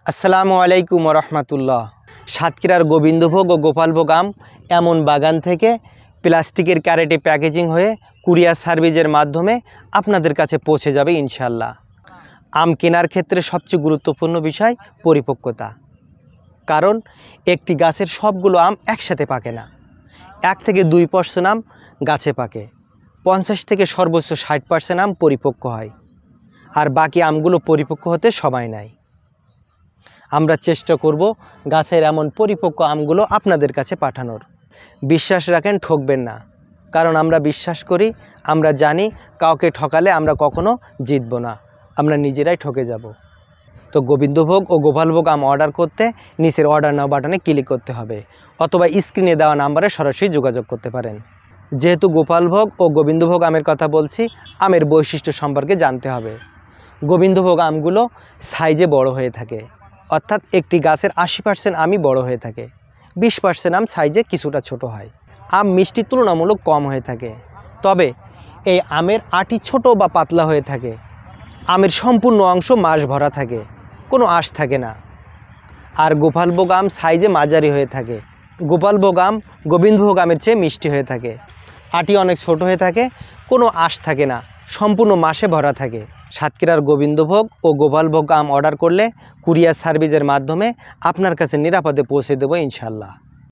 আসসালামু আলাইকুম রহমতুল্লাহ। সাতক্ষীরার গোবিন্দভোগ ও গোপালভোগ আম এমন বাগান থেকে প্লাস্টিকের ক্যারেটে প্যাকেজিং হয়ে কুরিয়ার সার্ভিসের মাধ্যমে আপনাদের কাছে পৌঁছে যাবে ইনশাল্লাহ। আম কেনার ক্ষেত্রে সবচেয়ে গুরুত্বপূর্ণ বিষয় পরিপক্কতা। কারণ একটি গাছের সবগুলো আম একসাথে পাকে না, 1 থেকে 2% আম গাছে পাকে, 50 থেকে সর্বোচ্চ 60% আম পরিপক্ক হয়, আর বাকি আমগুলো পরিপক্ক হতে সময় নেয়। আমরা চেষ্টা করব গাছের এমন পরিপক্ক আমগুলো আপনাদের কাছে পাঠানোর। বিশ্বাস রাখেন, ঠকবেন না, কারণ আমরা বিশ্বাস করি, আমরা জানি কাউকে ঠকালে আমরা কখনো জিতব না, আমরা নিজেরাই ঠকে যাব। তো গোবিন্দভোগ ও গোপালভোগ আম অর্ডার করতে নিচের অর্ডার নাও বাটনে ক্লিক করতে হবে, অথবা স্ক্রিনে দেওয়া নাম্বারে সরাসরি যোগাযোগ করতে পারেন। যেহেতু গোপালভোগ ও গোবিন্দভোগ আমের কথা বলছি, আমের বৈশিষ্ট্য সম্পর্কে জানতে হবে। গোবিন্দভোগ আমগুলো সাইজে বড় হয়ে থাকে, অর্থাৎ একটি গাছের 80% আমই বড় হয়ে থাকে, 20% আম সাইজে কিছুটা ছোট হয়। আম মিষ্টি তুলনামূলক কম হয়ে থাকে, তবে এই আমের আটি ছোট বা পাতলা হয়ে থাকে। আমের সম্পূর্ণ অংশ মাস ভরা থাকে, কোনো আঁশ থাকে না। আর গোপালভোগ আম সাইজে মাঝারি হয়ে থাকে। গোপালভোগ আম গোবিন্দভোগ আমের চেয়ে মিষ্টি হয়ে থাকে, আটি অনেক ছোট হয়ে থাকে, কোনো আঁশ থাকে না, সম্পূর্ণ মাসে ভরা থাকে। সাতক্ষীরার গোবিন্দভোগ ও গোপালভোগ আম অর্ডার করলে কুরিয়ার সার্ভিসের মাধ্যমে আপনার কাছে নিরাপদে পৌঁছে দেবো ইনশাল্লাহ।